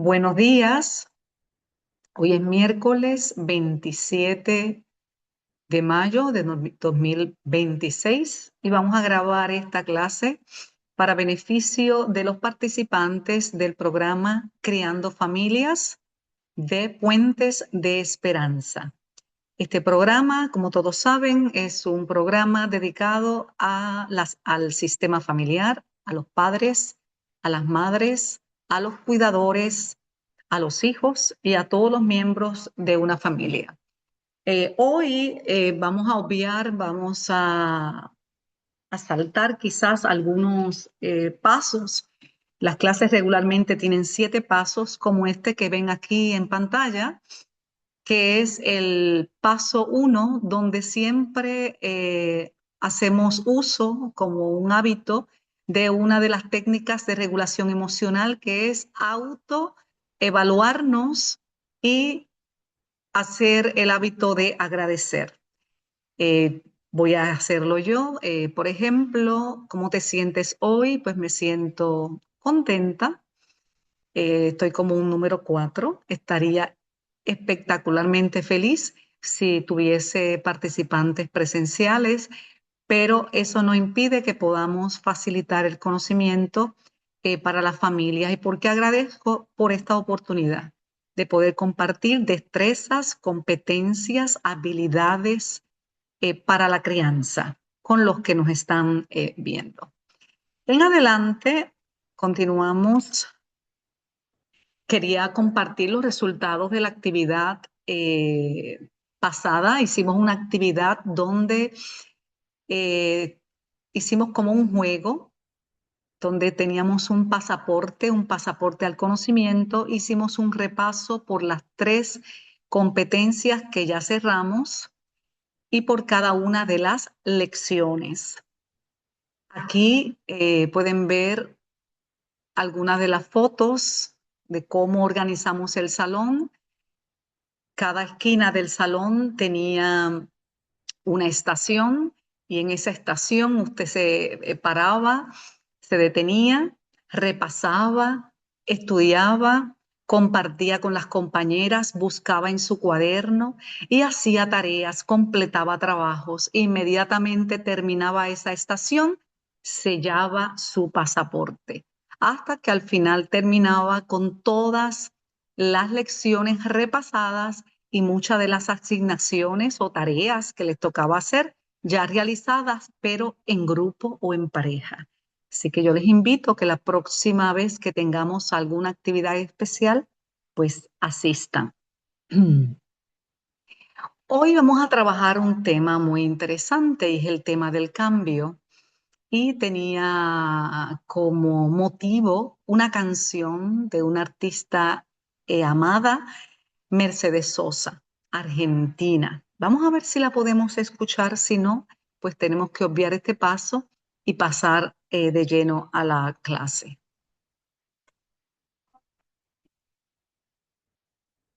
Buenos días, hoy es miércoles 27 de mayo de 2026 y vamos a grabar esta clase para beneficio de los participantes del programa Criando Familias de Puentes de Esperanza. Este programa, como todos saben, es un programa dedicado al sistema familiar, a los padres, a las madres, a los cuidadores, a los hijos y a todos los miembros de una familia. Hoy vamos a obviar, vamos a saltar quizás algunos pasos. Las clases regularmente tienen 7 pasos como este que ven aquí en pantalla, que es el paso 1, donde siempre hacemos uso como un hábito de una de las técnicas de regulación emocional, que es autoevaluarnos y hacer el hábito de agradecer. Voy a hacerlo yo. Por ejemplo, ¿cómo te sientes hoy? Pues me siento contenta. Estoy como un número 4. Estaría espectacularmente feliz si tuviese participantes presenciales, pero eso no impide que podamos facilitar el conocimiento para las familias. Y porque agradezco por esta oportunidad de poder compartir destrezas, competencias, habilidades para la crianza con los que nos están viendo. En adelante, continuamos. Quería compartir los resultados de la actividad pasada. Hicimos una actividad donde eh, hicimos como un juego, donde teníamos un pasaporte al conocimiento. Hicimos un repaso por las 3 competencias que ya cerramos y por cada una de las lecciones. Aquí pueden ver algunas de las fotos de cómo organizamos el salón. Cada esquina del salón tenía una estación y en esa estación usted se paraba, se detenía, repasaba, estudiaba, compartía con las compañeras, buscaba en su cuaderno y hacía tareas, completaba trabajos. Inmediatamente terminaba esa estación, sellaba su pasaporte, hasta que al final terminaba con todas las lecciones repasadas y muchas de las asignaciones o tareas que les tocaba hacer ya realizadas, pero en grupo o en pareja. Así que yo les invito que la próxima vez que tengamos alguna actividad especial, pues asistan. Hoy vamos a trabajar un tema muy interesante y es el tema del cambio. Y tenía como motivo una canción de una artista amada, Mercedes Sosa, argentina. Vamos a ver si la podemos escuchar. Si no, pues tenemos que obviar este paso y pasar de lleno a la clase.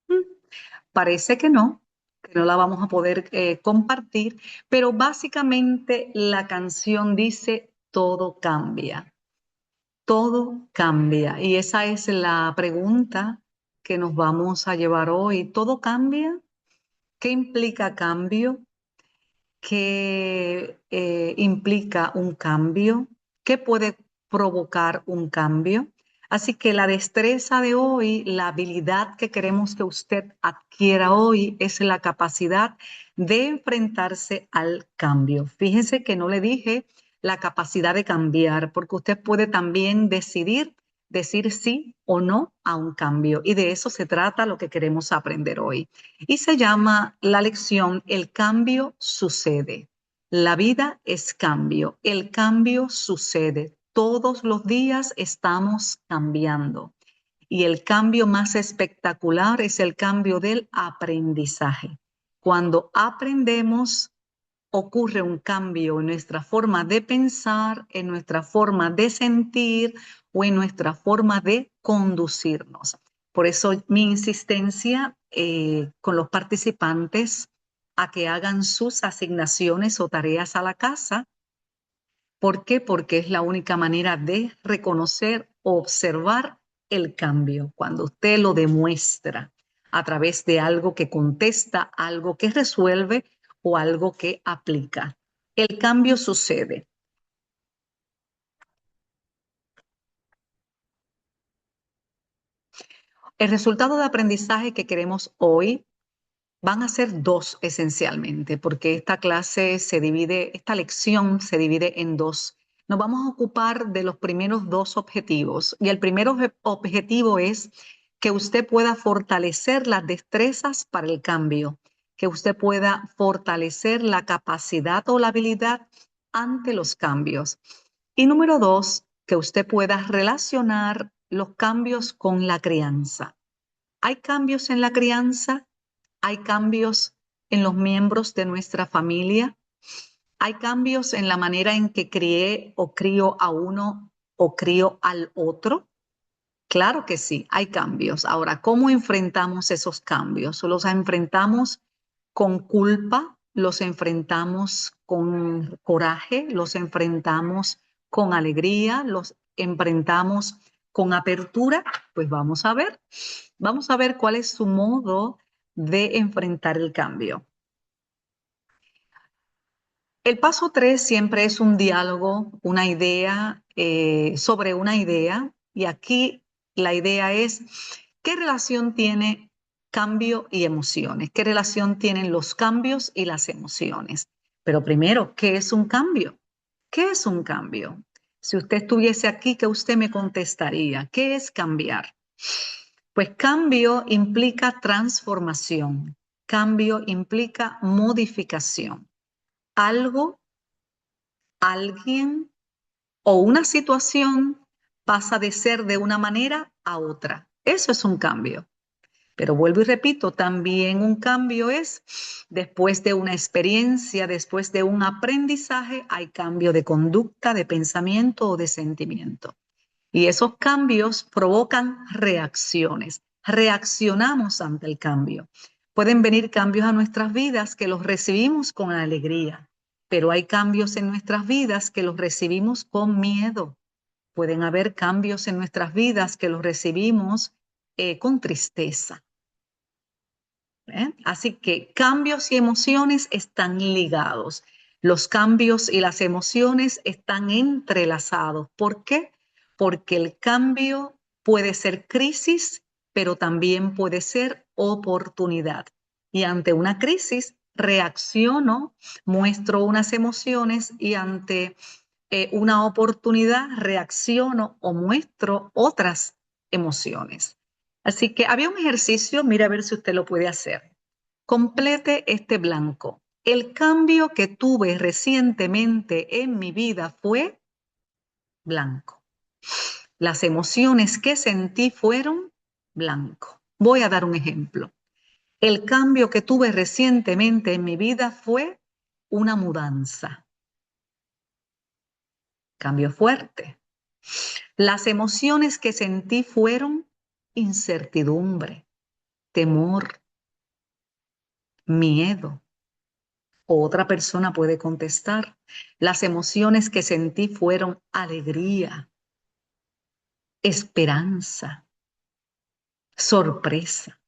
Mm, Parece que no la vamos a poder compartir, pero básicamente la canción dice todo cambia. Todo cambia y esa es la pregunta que nos vamos a llevar hoy. ¿Todo cambia? ¿Qué implica cambio? ¿Qué implica un cambio? ¿Qué puede provocar un cambio? Así que la destreza de hoy, la habilidad que queremos que usted adquiera hoy es la capacidad de enfrentarse al cambio. Fíjese que no le dije la capacidad de cambiar, porque usted puede también decidir decir sí o no a un cambio. Y de eso se trata lo que queremos aprender hoy. Y se llama la lección El cambio sucede. La vida es cambio. El cambio sucede. Todos los días estamos cambiando. Y el cambio más espectacular es el cambio del aprendizaje. Cuando aprendemos, ocurre un cambio en nuestra forma de pensar, en nuestra forma de sentir o en nuestra forma de conducirnos. Por eso mi insistencia con los participantes a que hagan sus asignaciones o tareas a la casa. ¿Por qué? Porque es la única manera de reconocer, observar el cambio, cuando usted lo demuestra a través de algo que contesta, algo que resuelve o algo que aplica. El cambio sucede. El resultado de aprendizaje que queremos hoy van a ser dos esencialmente, porque esta clase se divide, esta lección se divide en dos. Nos vamos a ocupar de los primeros dos objetivos y el primer objetivo es que usted pueda fortalecer las destrezas para el cambio, que usted pueda fortalecer la capacidad o la habilidad ante los cambios. Y número dos, que usted pueda relacionar los cambios con la crianza. ¿Hay cambios en la crianza? ¿Hay cambios en los miembros de nuestra familia? ¿Hay cambios en la manera en que crié o crío a uno o crío al otro? Claro que sí, hay cambios. Ahora, ¿cómo enfrentamos esos cambios? ¿Los enfrentamos con culpa? ¿Los enfrentamos con coraje? ¿Los enfrentamos con alegría? ¿Los enfrentamos con apertura? Pues vamos a ver. Vamos a ver cuál es su modo de enfrentar el cambio. El paso 3 siempre es un diálogo, una idea sobre una idea. Y aquí la idea es, ¿qué relación tiene cambio y emociones? ¿Qué relación tienen los cambios y las emociones? Pero primero, ¿qué es un cambio? ¿Qué es un cambio? Si usted estuviese aquí, ¿qué usted me contestaría? ¿Qué es cambiar? Pues cambio implica transformación, cambio implica modificación. Algo, alguien o una situación pasa de ser de una manera a otra. Eso es un cambio. Pero vuelvo y repito, también un cambio es, después de una experiencia, después de un aprendizaje, hay cambio de conducta, de pensamiento o de sentimiento. Y esos cambios provocan reacciones. Reaccionamos ante el cambio. Pueden venir cambios a nuestras vidas que los recibimos con alegría, pero hay cambios en nuestras vidas que los recibimos con miedo. Pueden haber cambios en nuestras vidas que los recibimos con tristeza. Así que cambios y emociones están ligados. Los cambios y las emociones están entrelazados. ¿Por qué? Porque el cambio puede ser crisis, pero también puede ser oportunidad. Y ante una crisis reacciono, muestro unas emociones y ante una oportunidad reacciono o muestro otras emociones. Así que había un ejercicio, mira a ver si usted lo puede hacer. Complete este blanco. El cambio que tuve recientemente en mi vida fue blanco. Las emociones que sentí fueron blanco. Voy a dar un ejemplo. El cambio que tuve recientemente en mi vida fue una mudanza. Cambio fuerte. Las emociones que sentí fueron incertidumbre, temor, miedo. Otra persona puede contestar. Las emociones que sentí fueron alegría, esperanza, sorpresa.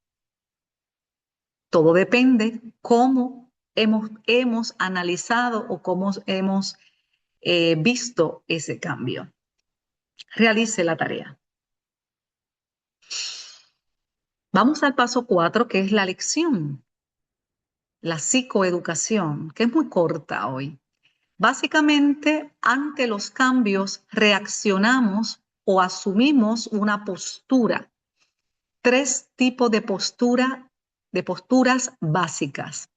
Todo depende cómo hemos analizado o cómo hemos visto ese cambio. Realice la tarea. Vamos al paso 4, que es la lección, la psicoeducación, que es muy corta hoy. Básicamente, ante los cambios reaccionamos o asumimos una postura. Tres tipos de posturas básicas.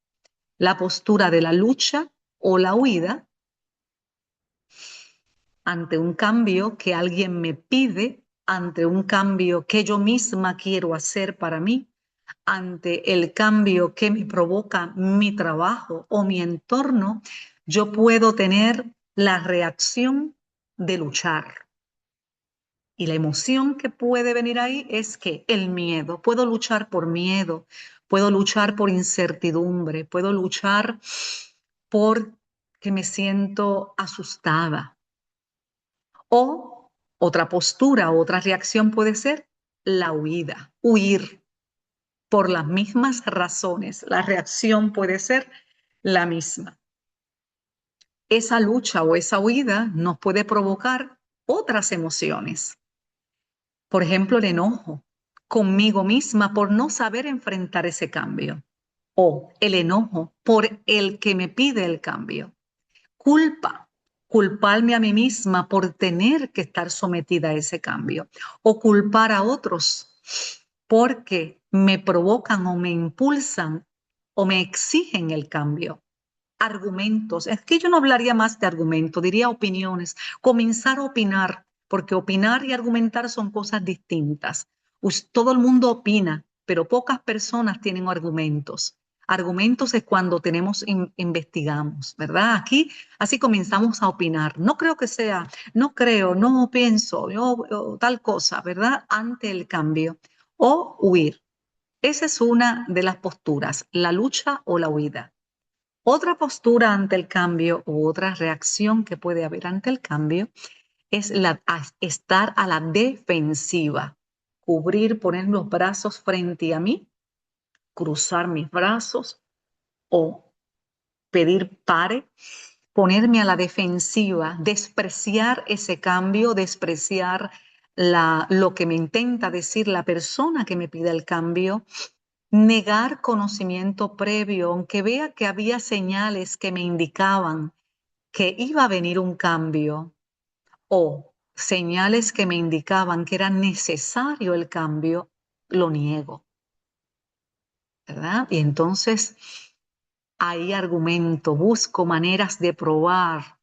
La postura de la lucha o la huida ante un cambio que alguien me pide, ante un cambio que yo misma quiero hacer para mí, ante el cambio que me provoca mi trabajo o mi entorno, yo puedo tener la reacción de luchar. Y la emoción que puede venir ahí es que el miedo. Puedo luchar por miedo, puedo luchar por incertidumbre, puedo luchar por que me siento asustada. O otra postura, otra reacción puede ser la huida, huir por las mismas razones. La reacción puede ser la misma. Esa lucha o esa huida nos puede provocar otras emociones. Por ejemplo, el enojo conmigo misma por no saber enfrentar ese cambio. O el enojo por el que me pide el cambio. Culpa, culparme a mí misma por tener que estar sometida a ese cambio. O culpar a otros porque me provocan o me impulsan o me exigen el cambio. Argumentos. Es que yo no hablaría más de argumentos, diría opiniones. Comenzar a opinar, porque opinar y argumentar son cosas distintas. Todo el mundo opina, pero pocas personas tienen argumentos. Argumentos es cuando investigamos, ¿verdad? Aquí así comenzamos a opinar. No creo que sea, no creo, no pienso, yo tal cosa, ¿verdad? Ante el cambio. O huir. Esa es una de las posturas, la lucha o la huida. Otra postura ante el cambio u otra reacción que puede haber ante el cambio es estar a la defensiva, cubrir, poner los brazos frente a mí, cruzar mis brazos o pedir pare, ponerme a la defensiva, despreciar ese cambio, despreciar lo que me intenta decir la persona que me pide el cambio, negar conocimiento previo, aunque vea que había señales que me indicaban que iba a venir un cambio o señales que me indicaban que era necesario el cambio, lo niego, ¿verdad? Y entonces ahí argumento, busco maneras de probar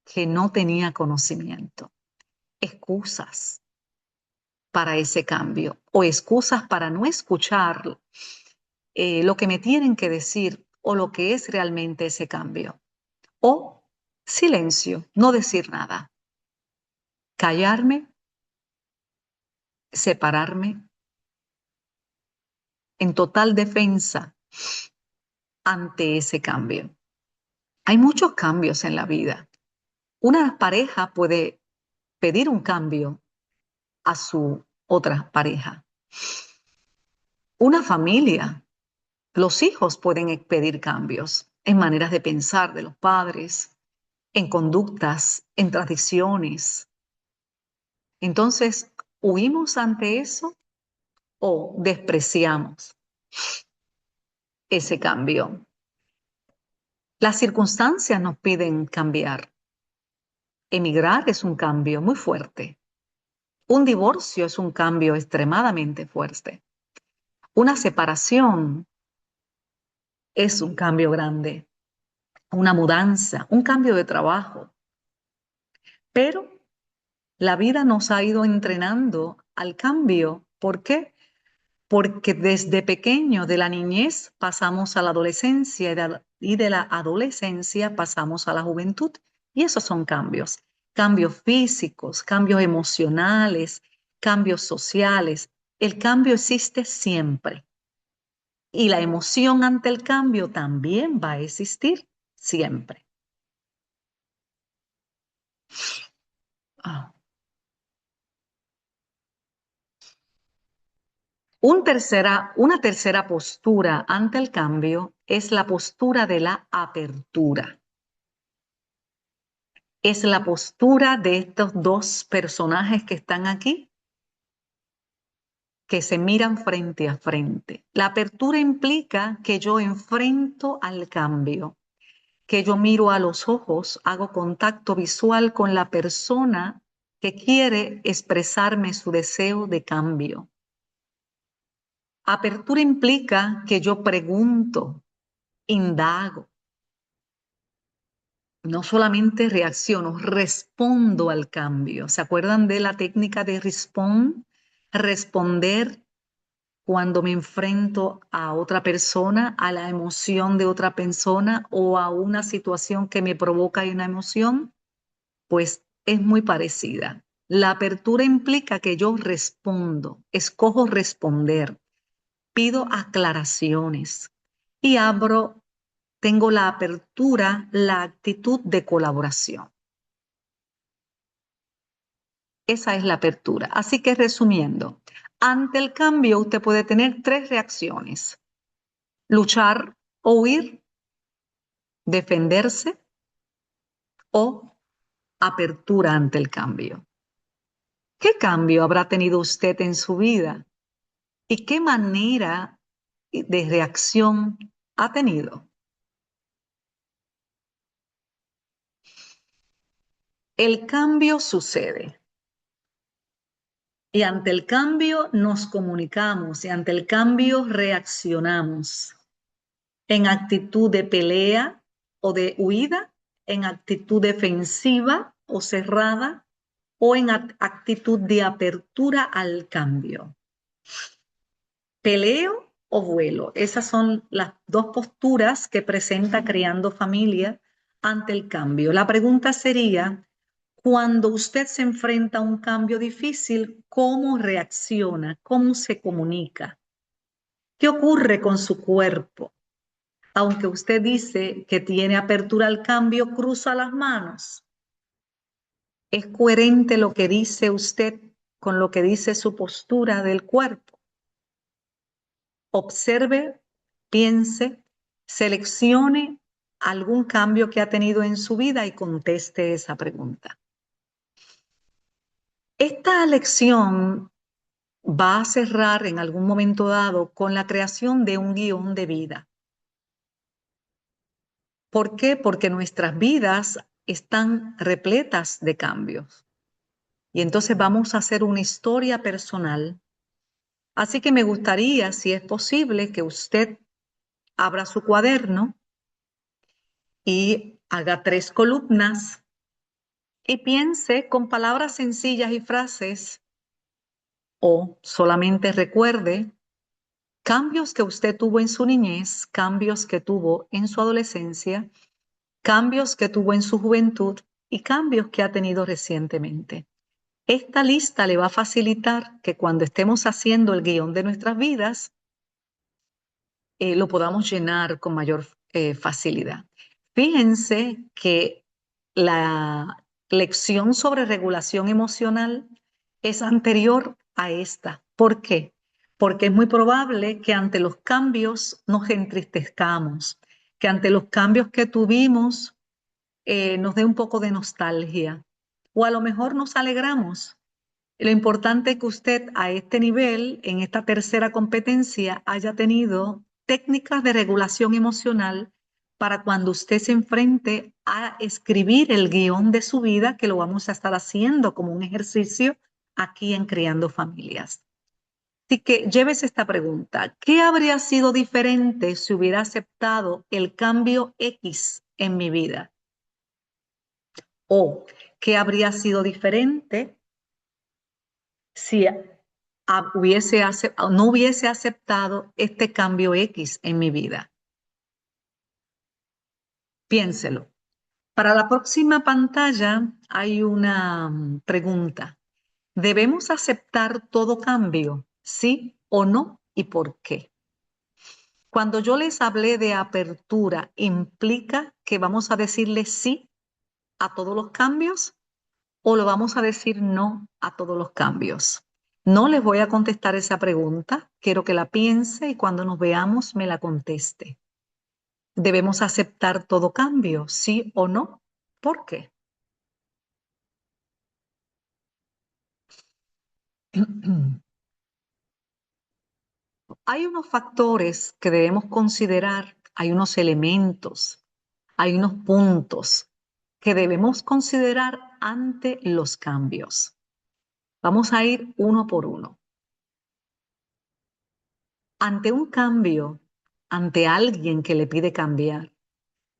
que no tenía conocimiento, excusas para ese cambio o excusas para no escuchar lo que me tienen que decir o lo que es realmente ese cambio. O silencio, no decir nada, callarme, separarme en total defensa ante ese cambio. Hay muchos cambios en la vida. Una pareja puede pedir un cambio a su otra pareja. Una familia, los hijos pueden pedir cambios en maneras de pensar de los padres, en conductas, en tradiciones. Entonces, ¿huimos ante eso o despreciamos ese cambio? Las circunstancias nos piden cambiar. Emigrar es un cambio muy fuerte. Un divorcio es un cambio extremadamente fuerte. Una separación es un cambio grande. Una mudanza, un cambio de trabajo. Pero la vida nos ha ido entrenando al cambio. ¿Por qué? Porque desde pequeño, de la niñez, pasamos a la adolescencia y de la adolescencia pasamos a la juventud. Y esos son cambios. Cambios físicos, cambios emocionales, cambios sociales. El cambio existe siempre. Y la emoción ante el cambio también va a existir siempre. Ah. Una tercera postura ante el cambio es la postura de la apertura. Es la postura de estos dos personajes que están aquí, que se miran frente a frente. La apertura implica que yo enfrento al cambio, que yo miro a los ojos, hago contacto visual con la persona que quiere expresarme su deseo de cambio. Apertura implica que yo pregunto, indago, no solamente reacciono, respondo al cambio. ¿Se acuerdan de la técnica de responder cuando me enfrento a otra persona, a la emoción de otra persona o a una situación que me provoca una emoción? Pues es muy parecida. La apertura implica que yo respondo, escojo responder, pido aclaraciones y tengo la apertura, la actitud de colaboración. Esa es la apertura. Así que resumiendo, Ante el cambio, usted puede tener tres reacciones: luchar o huir, defenderse o apertura ante el cambio. ¿Qué cambio habrá tenido usted en su vida y qué manera de reacción ha tenido? El cambio sucede y ante el cambio nos comunicamos y ante el cambio reaccionamos en actitud de pelea o de huida, en actitud defensiva o cerrada o en actitud de apertura al cambio. Peleo o vuelo. Esas son las dos posturas que presenta Creando Familia ante el cambio. La pregunta sería, cuando usted se enfrenta a un cambio difícil, ¿cómo reacciona? ¿Cómo se comunica? ¿Qué ocurre con su cuerpo? Aunque usted dice que tiene apertura al cambio, cruza las manos. ¿Es coherente lo que dice usted con lo que dice su postura del cuerpo? Observe, piense, seleccione algún cambio que ha tenido en su vida y conteste esa pregunta. Esta lección va a cerrar en algún momento dado con la creación de un guión de vida. ¿Por qué? Porque nuestras vidas están repletas de cambios. Y entonces vamos a hacer una historia personal. Así que me gustaría, si es posible, que usted abra su cuaderno y haga 3 columnas y piense con palabras sencillas y frases o solamente recuerde cambios que usted tuvo en su niñez, cambios que tuvo en su adolescencia, cambios que tuvo en su juventud y cambios que ha tenido recientemente. Esta lista le va a facilitar que cuando estemos haciendo el guión de nuestras vidas, lo podamos llenar con mayor facilidad. Fíjense que la lección sobre regulación emocional es anterior a esta. ¿Por qué? Porque es muy probable que ante los cambios nos entristezcamos, que ante los cambios que tuvimos nos dé un poco de nostalgia o a lo mejor nos alegramos. Lo importante es que usted a este nivel, en esta tercera competencia, haya tenido técnicas de regulación emocional para cuando usted se enfrente a escribir el guión de su vida, que lo vamos a estar haciendo como un ejercicio aquí en Creando Familias. Así que llévese esta pregunta: ¿qué habría sido diferente si hubiera aceptado el cambio X en mi vida? ¿O qué habría sido diferente si no hubiese aceptado este cambio X en mi vida? Piénselo. Para la próxima pantalla hay una pregunta. ¿Debemos aceptar todo cambio? ¿Sí o no? ¿Y por qué? Cuando yo les hablé de apertura, ¿implica que vamos a decirle sí a todos los cambios o lo vamos a decir no a todos los cambios? No les voy a contestar esa pregunta. Quiero que la piense y cuando nos veamos me la conteste. ¿Debemos aceptar todo cambio? ¿Sí o no? ¿Por qué? Hay unos factores que debemos considerar, hay unos elementos, hay unos puntos que debemos considerar ante los cambios. Vamos a ir uno por uno. Ante un cambio, ante alguien que le pide cambiar,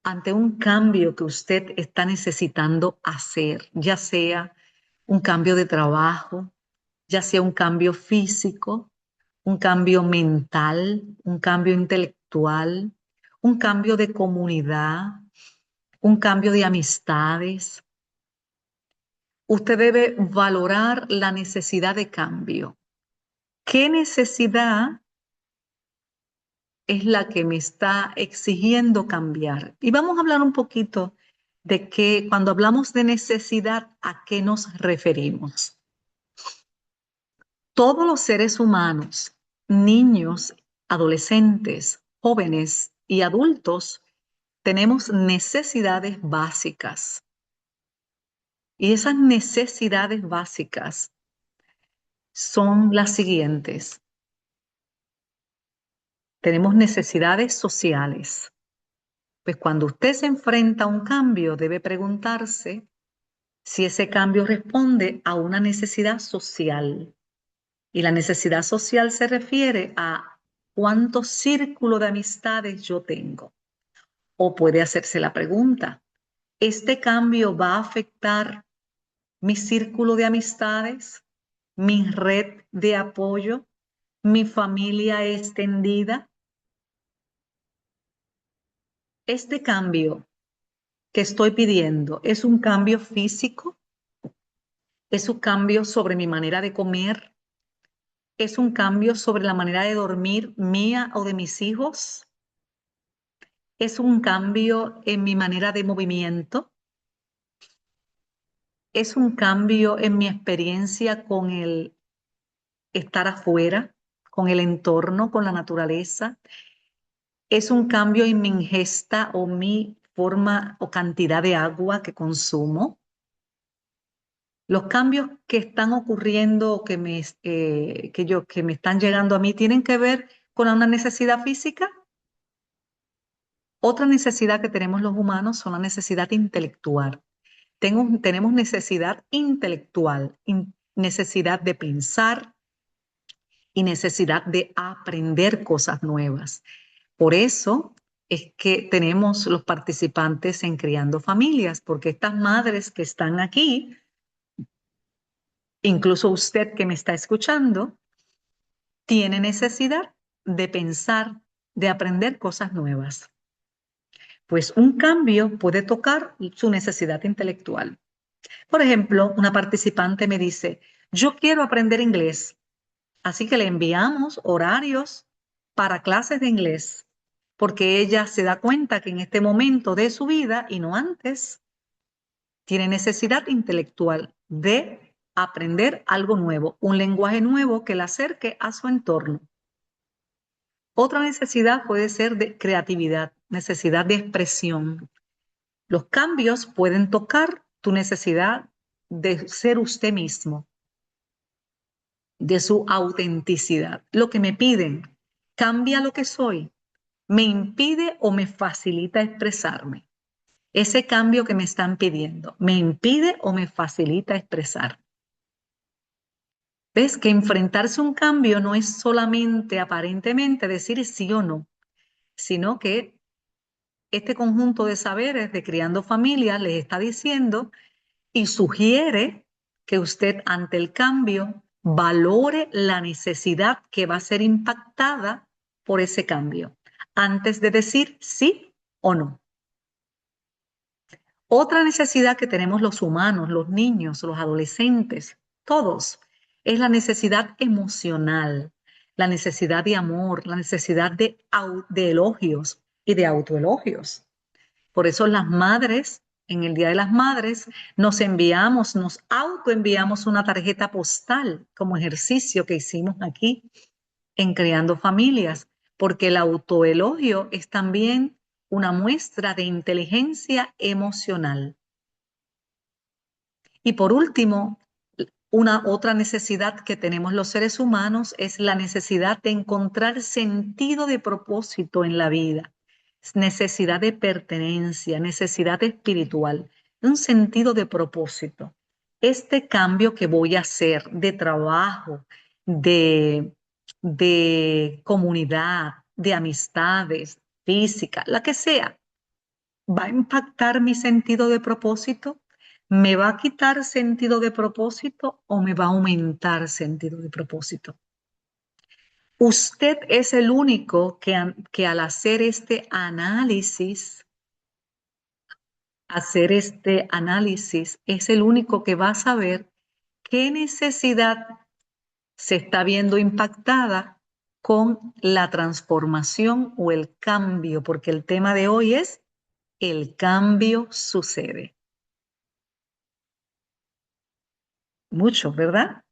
ante un cambio que usted está necesitando hacer, ya sea un cambio de trabajo, ya sea un cambio físico, un cambio mental, un cambio intelectual, un cambio de comunidad, un cambio de amistades. Usted debe valorar la necesidad de cambio. ¿Qué necesidad es la que me está exigiendo cambiar? Y vamos a hablar un poquito de que cuando hablamos de necesidad, ¿a qué nos referimos? Todos los seres humanos, niños, adolescentes, jóvenes y adultos, tenemos necesidades básicas. Y esas necesidades básicas son las siguientes. Tenemos necesidades sociales. Pues cuando usted se enfrenta a un cambio, debe preguntarse si ese cambio responde a una necesidad social. Y la necesidad social se refiere a cuánto círculo de amistades yo tengo. O puede hacerse la pregunta, ¿este cambio va a afectar mi círculo de amistades, mi red de apoyo, mi familia extendida? Este cambio que estoy pidiendo es un cambio físico, es un cambio sobre mi manera de comer, es un cambio sobre la manera de dormir mía o de mis hijos, es un cambio en mi manera de movimiento, es un cambio en mi experiencia con el estar afuera, con el entorno, con la naturaleza, es un cambio en mi ingesta o mi forma o cantidad de agua que consumo. Los cambios que están ocurriendo, que me están llegando a mí, ¿tienen que ver con una necesidad física? Otra necesidad que tenemos los humanos son la necesidad intelectual. Tenemos necesidad intelectual, necesidad de pensar y necesidad de aprender cosas nuevas. Por eso es que tenemos los participantes en Criando Familias, porque estas madres que están aquí, incluso usted que me está escuchando, tiene necesidad de pensar, de aprender cosas nuevas. Pues un cambio puede tocar su necesidad intelectual. Por ejemplo, una participante me dice, yo quiero aprender inglés, así que le enviamos horarios para clases de inglés, porque ella se da cuenta que en este momento de su vida y no antes, tiene necesidad intelectual de aprender algo nuevo, un lenguaje nuevo que la acerque a su entorno. Otra necesidad puede ser de creatividad, necesidad de expresión. Los cambios pueden tocar tu necesidad de ser usted mismo, de su autenticidad. Lo que me piden, cambia lo que soy, me impide o me facilita expresarme. Ese cambio que me están pidiendo, ¿me impide o me facilita expresar? ¿Ves que enfrentarse a un cambio no es solamente aparentemente decir sí o no, sino que este conjunto de saberes de Criando Familias les está diciendo y sugiere que usted ante el cambio valore la necesidad que va a ser impactada por ese cambio, antes de decir sí o no. Otra necesidad que tenemos los humanos, los niños, los adolescentes, todos, es la necesidad emocional, la necesidad de amor, la necesidad de elogios y de autoelogios. Por eso las madres, en el Día de las Madres, nos autoenviamos una tarjeta postal como ejercicio que hicimos aquí en Creando Familias, porque el autoelogio es también una muestra de inteligencia emocional. Y por último, una otra necesidad que tenemos los seres humanos es la necesidad de encontrar sentido de propósito en la vida, necesidad de pertenencia, necesidad espiritual, un sentido de propósito. Este cambio que voy a hacer de trabajo, de, de comunidad, de amistades, física, la que sea, ¿va a impactar mi sentido de propósito? ¿Me va a quitar sentido de propósito o me va a aumentar sentido de propósito? Usted es el único que al hacer este análisis, es el único que va a saber qué necesidad se está viendo impactada con la transformación o el cambio, porque el tema de hoy es el cambio sucede. Mucho, ¿verdad?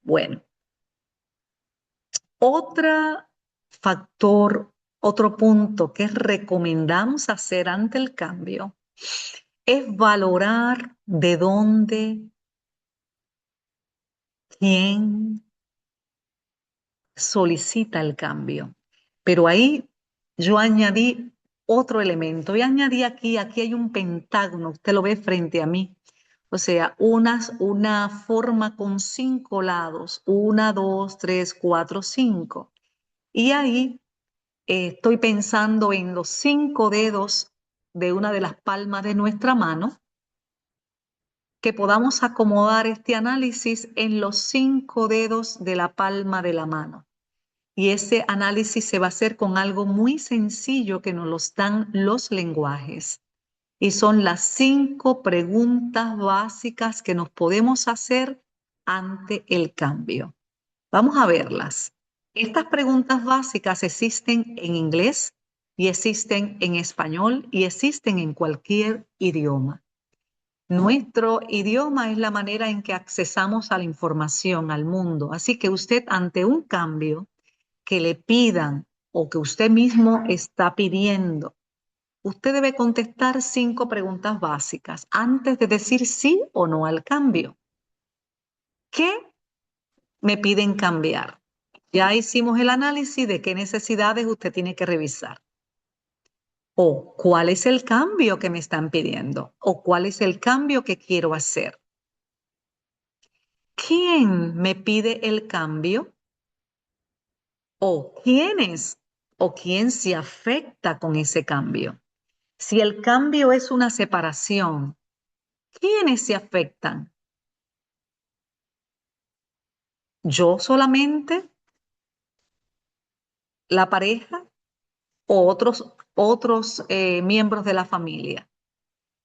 Bueno, otro factor, otro punto que recomendamos hacer ante el cambio es valorar de dónde, quién solicita el cambio. Pero ahí yo añadí otro elemento y añadí aquí hay un pentágono, usted lo ve frente a mí. O sea, una forma con 5 lados, 1, 2, 3, 4, 5. Y ahí estoy pensando en los 5 dedos de una de las palmas de nuestra mano, que podamos acomodar este análisis en los 5 dedos de la palma de la mano. Y ese análisis se va a hacer con algo muy sencillo que nos los dan los lenguajes. Y son las 5 preguntas básicas que nos podemos hacer ante el cambio. Vamos a verlas. Estas preguntas básicas existen en inglés y existen en español y existen en cualquier idioma. Nuestro idioma es la manera en que accesamos a la información, al mundo. Así que usted, ante un cambio que le pidan o que usted mismo está pidiendo, usted debe contestar 5 preguntas básicas antes de decir sí o no al cambio. ¿Qué me piden cambiar? Ya hicimos el análisis de qué necesidades usted tiene que revisar. O cuál es el cambio que me están pidiendo. O cuál es el cambio que quiero hacer. ¿Quién me pide el cambio? O quiénes o quién se afecta con ese cambio. Si el cambio es una separación, ¿quiénes se afectan? ¿Yo solamente? ¿La pareja? ¿O otros miembros de la familia?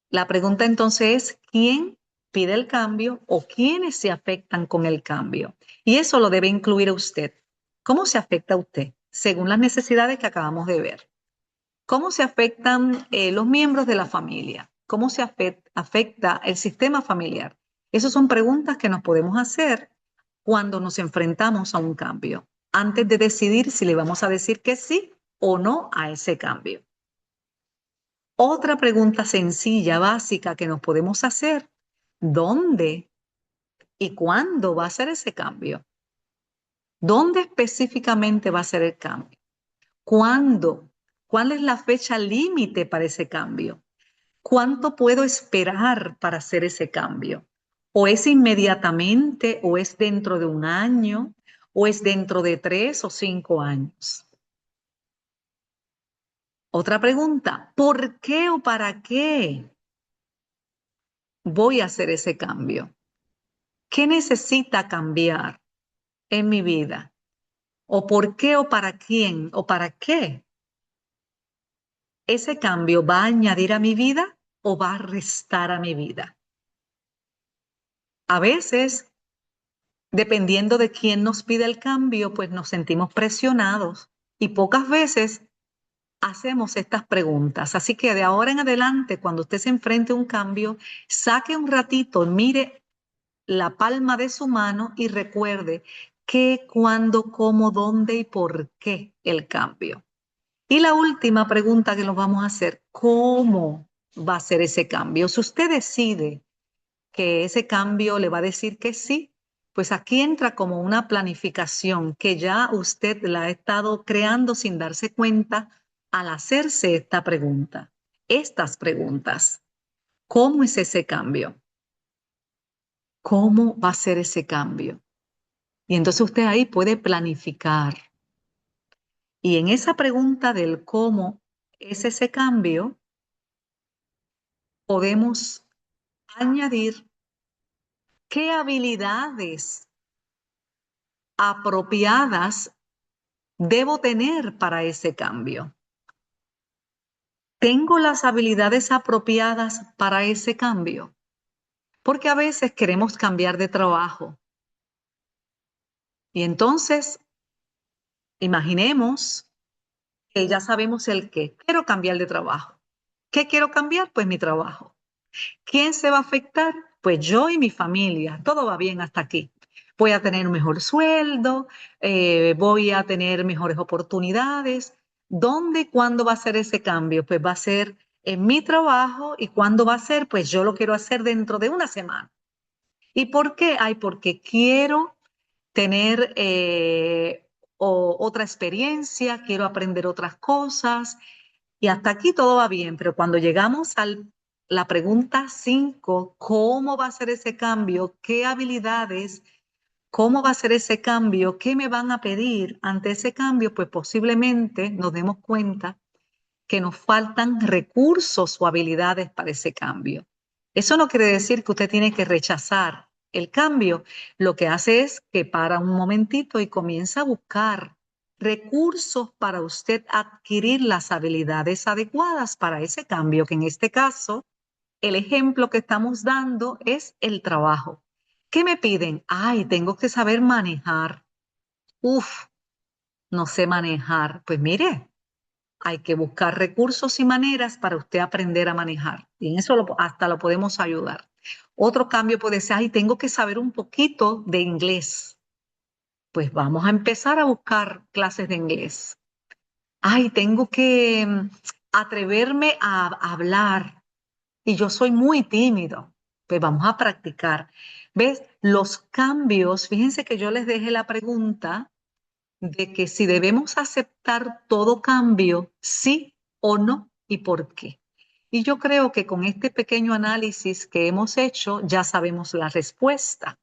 La pregunta entonces es, ¿quién pide el cambio o quiénes se afectan con el cambio? Y eso lo debe incluir usted. ¿Cómo se afecta a usted? Según las necesidades que acabamos de ver. ¿Cómo se afectan los miembros de la familia? ¿Cómo se afecta el sistema familiar? Esas son preguntas que nos podemos hacer cuando nos enfrentamos a un cambio, antes de decidir si le vamos a decir que sí o no a ese cambio. Otra pregunta sencilla, básica que nos podemos hacer: ¿dónde y cuándo va a ser ese cambio? ¿Dónde específicamente va a ser el cambio? ¿Cuándo? ¿Cuál es la fecha límite para ese cambio? ¿Cuánto puedo esperar para hacer ese cambio? ¿O es inmediatamente, o es dentro de un año, o es dentro de 3 o 5 años? Otra pregunta: ¿por qué o para qué voy a hacer ese cambio? ¿Qué necesita cambiar en mi vida? ¿O por qué o para quién o para qué ese cambio va a añadir a mi vida o va a restar a mi vida? A veces, dependiendo de quién nos pide el cambio, pues nos sentimos presionados y pocas veces hacemos estas preguntas. Así que de ahora en adelante, cuando usted se enfrente a un cambio, saque un ratito, mire la palma de su mano y recuerde qué, cuándo, cómo, dónde y por qué el cambio. Y la última pregunta que nos vamos a hacer: ¿cómo va a ser ese cambio? Si usted decide que ese cambio le va a decir que sí, pues aquí entra como una planificación que ya usted la ha estado creando sin darse cuenta al hacerse esta pregunta, estas preguntas. ¿Cómo es ese cambio? ¿Cómo va a ser ese cambio? Y entonces usted ahí puede planificar. Y en esa pregunta del cómo es ese cambio, podemos añadir qué habilidades apropiadas debo tener para ese cambio. ¿Tengo las habilidades apropiadas para ese cambio? Porque a veces queremos cambiar de trabajo. Y entonces, imaginemos que ya sabemos el qué. Quiero cambiar de trabajo. ¿Qué quiero cambiar? Pues mi trabajo. ¿Quién se va a afectar? Pues yo y mi familia. Todo va bien hasta aquí. Voy a tener un mejor sueldo, voy a tener mejores oportunidades. ¿Dónde y cuándo va a ser ese cambio? Pues va a ser en mi trabajo. ¿Y cuándo va a ser? Pues yo lo quiero hacer dentro de una semana. ¿Y por qué? Ay, porque quiero tener otra experiencia, quiero aprender otras cosas. Y hasta aquí todo va bien, pero cuando llegamos a la pregunta 5, ¿cómo va a ser ese cambio? ¿Qué habilidades? ¿Cómo va a ser ese cambio? ¿Qué me van a pedir ante ese cambio? Pues posiblemente nos demos cuenta que nos faltan recursos o habilidades para ese cambio. Eso no quiere decir que usted tiene que rechazar el cambio. Lo que hace es que para un momentito y comienza a buscar recursos para usted adquirir las habilidades adecuadas para ese cambio, que en este caso, el ejemplo que estamos dando es el trabajo. ¿Qué me piden? Ay, tengo que saber manejar. Uf, no sé manejar. Pues mire, hay que buscar recursos y maneras para usted aprender a manejar. Y en eso hasta lo podemos ayudar. Otro cambio puede ser, ay, tengo que saber un poquito de inglés. Pues vamos a empezar a buscar clases de inglés. Ay, tengo que atreverme a hablar y yo soy muy tímido. Pues vamos a practicar. ¿Ves? Los cambios, fíjense que yo les dejé la pregunta de que si debemos aceptar todo cambio, sí o no, y por qué. Y yo creo que con este pequeño análisis que hemos hecho ya sabemos la respuesta.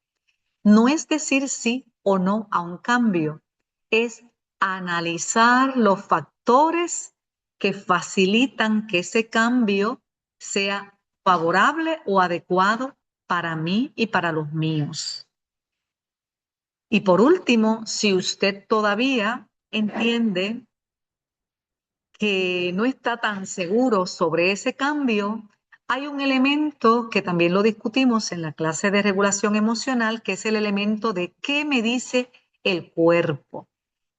No es decir sí o no a un cambio, es analizar los factores que facilitan que ese cambio sea favorable o adecuado para mí y para los míos. Y por último, si usted todavía entiende que no está tan seguro sobre ese cambio, hay un elemento que también lo discutimos en la clase de regulación emocional, que es el elemento de qué me dice el cuerpo,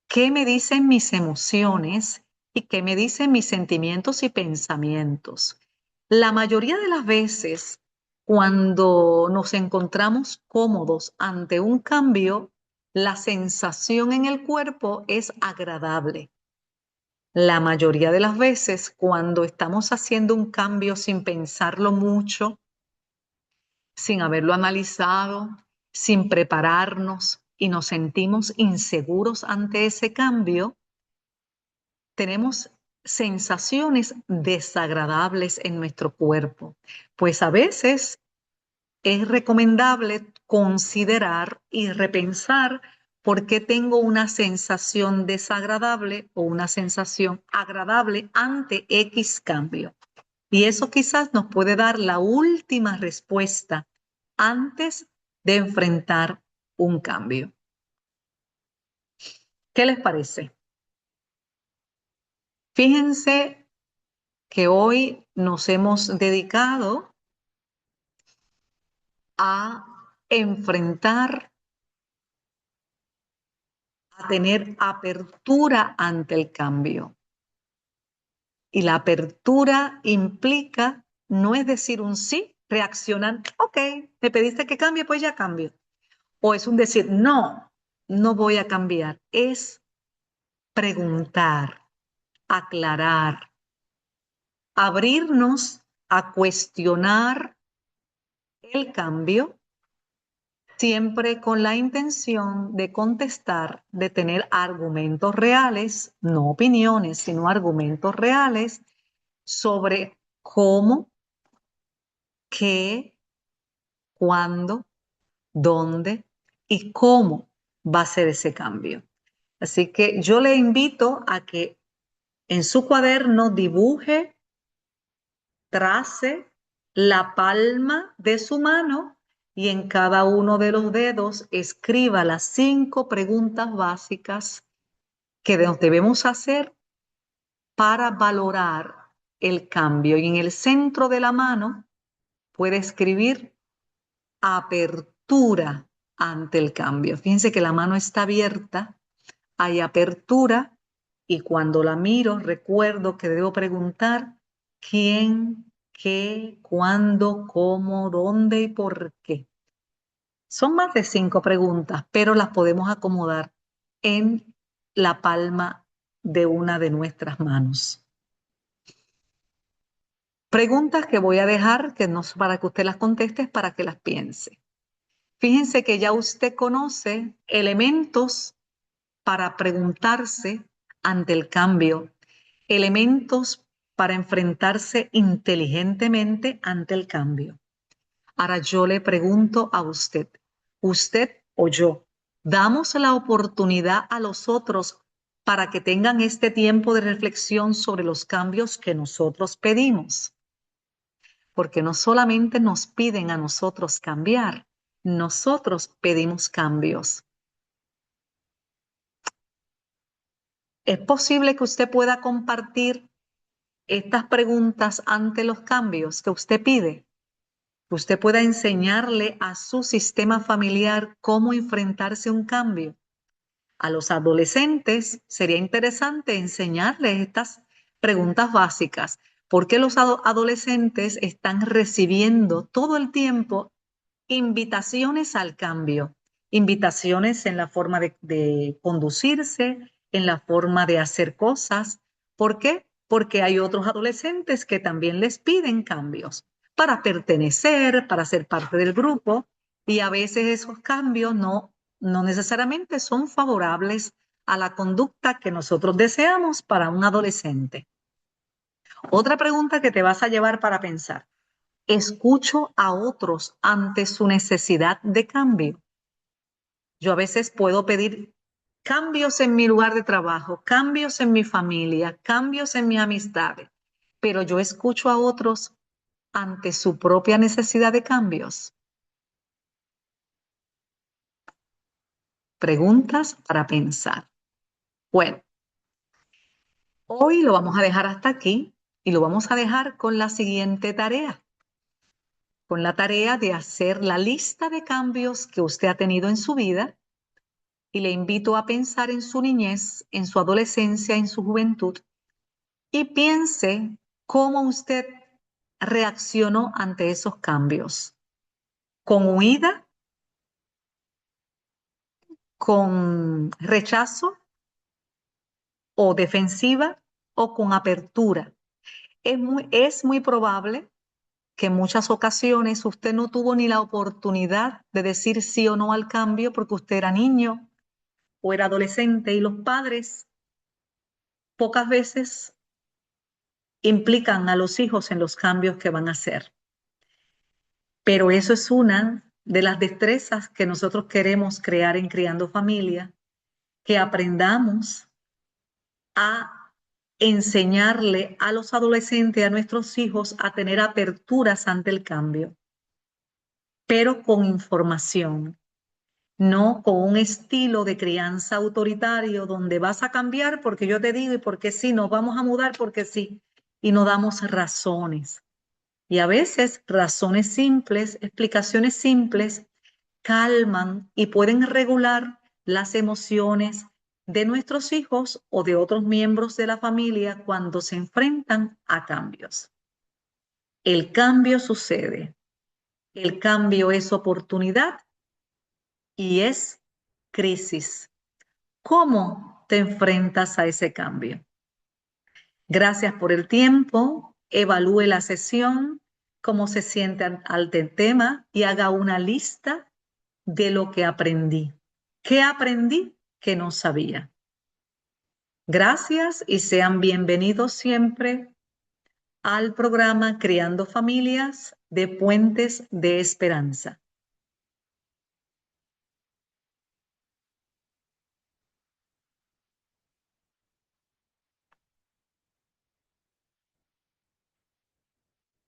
qué me dicen mis emociones y qué me dicen mis sentimientos y pensamientos. La mayoría de las veces, cuando nos encontramos cómodos ante un cambio, la sensación en el cuerpo es agradable. La mayoría de las veces, cuando estamos haciendo un cambio sin pensarlo mucho, sin haberlo analizado, sin prepararnos y nos sentimos inseguros ante ese cambio, tenemos sensaciones desagradables en nuestro cuerpo. Pues a veces es recomendable considerar y repensar por qué tengo una sensación desagradable o una sensación agradable ante X cambio. Y eso quizás nos puede dar la última respuesta antes de enfrentar un cambio. ¿Qué les parece? Fíjense que hoy nos hemos dedicado a enfrentar, a tener apertura ante el cambio. Y la apertura implica, no es decir un sí, reaccionar, ok, me pediste que cambie, pues ya cambio. O es un decir, no, no voy a cambiar. Es preguntar, aclarar, abrirnos a cuestionar el cambio, siempre con la intención de contestar, de tener argumentos reales, no opiniones, sino argumentos reales sobre cómo, qué, cuándo, dónde y cómo va a ser ese cambio. Así que yo le invito a que en su cuaderno dibuje, trace la palma de su mano y en cada uno de los dedos escriba las 5 preguntas básicas que nos debemos hacer para valorar el cambio. Y en el centro de la mano puede escribir apertura ante el cambio. Fíjense que la mano está abierta, hay apertura y cuando la miro recuerdo que debo preguntar quién, qué, cuándo, cómo, dónde y por qué. Son más de 5 preguntas, pero las podemos acomodar en la palma de una de nuestras manos. Preguntas que voy a dejar, que no es para que usted las conteste, es para que las piense. Fíjense que ya usted conoce elementos para preguntarse ante el cambio, elementos para enfrentarse inteligentemente ante el cambio. Ahora yo le pregunto a usted o yo, ¿damos la oportunidad a los otros para que tengan este tiempo de reflexión sobre los cambios que nosotros pedimos? Porque no solamente nos piden a nosotros cambiar, nosotros pedimos cambios. ¿Es posible que usted pueda compartir estas preguntas ante los cambios que usted pide? Que usted pueda enseñarle a su sistema familiar cómo enfrentarse a un cambio. A los adolescentes sería interesante enseñarles estas preguntas básicas, porque los adolescentes están recibiendo todo el tiempo invitaciones al cambio, invitaciones en la forma de conducirse, en la forma de hacer cosas. ¿Por qué? Porque hay otros adolescentes que también les piden cambios para pertenecer, para ser parte del grupo, y a veces esos cambios no necesariamente son favorables a la conducta que nosotros deseamos para un adolescente. Otra pregunta que te vas a llevar para pensar: ¿escucho a otros ante su necesidad de cambio? Yo a veces puedo pedir cambios en mi lugar de trabajo, cambios en mi familia, cambios en mis amistades, pero yo escucho a otros ante su propia necesidad de cambios. Preguntas para pensar. Bueno, hoy lo vamos a dejar hasta aquí y lo vamos a dejar con la siguiente tarea, con la tarea de hacer la lista de cambios que usted ha tenido en su vida, y le invito a pensar en su niñez, en su adolescencia, en su juventud, y piense cómo usted reaccionó ante esos cambios. ¿Con huida? ¿Con rechazo? ¿O defensiva? ¿O con apertura? Es muy probable que en muchas ocasiones usted no tuvo ni la oportunidad de decir sí o no al cambio porque usted era niño o era adolescente, y los padres pocas veces implican a los hijos en los cambios que van a hacer. Pero eso es una de las destrezas que nosotros queremos crear en Criando Familia, que aprendamos a enseñarle a los adolescentes, a nuestros hijos, a tener aperturas ante el cambio, pero con información, no con un estilo de crianza autoritario donde vas a cambiar porque yo te digo y porque sí, nos vamos a mudar porque sí, y no damos razones. Y a veces razones simples, explicaciones simples, calman y pueden regular las emociones de nuestros hijos o de otros miembros de la familia cuando se enfrentan a cambios. El cambio sucede, el cambio es oportunidad y es crisis. ¿Cómo te enfrentas a ese cambio? Gracias por el tiempo. Evalúe la sesión, cómo se siente ante el tema y haga una lista de lo que aprendí. ¿Qué aprendí que no sabía? Gracias y sean bienvenidos siempre al programa Criando Familias de Puentes de Esperanza.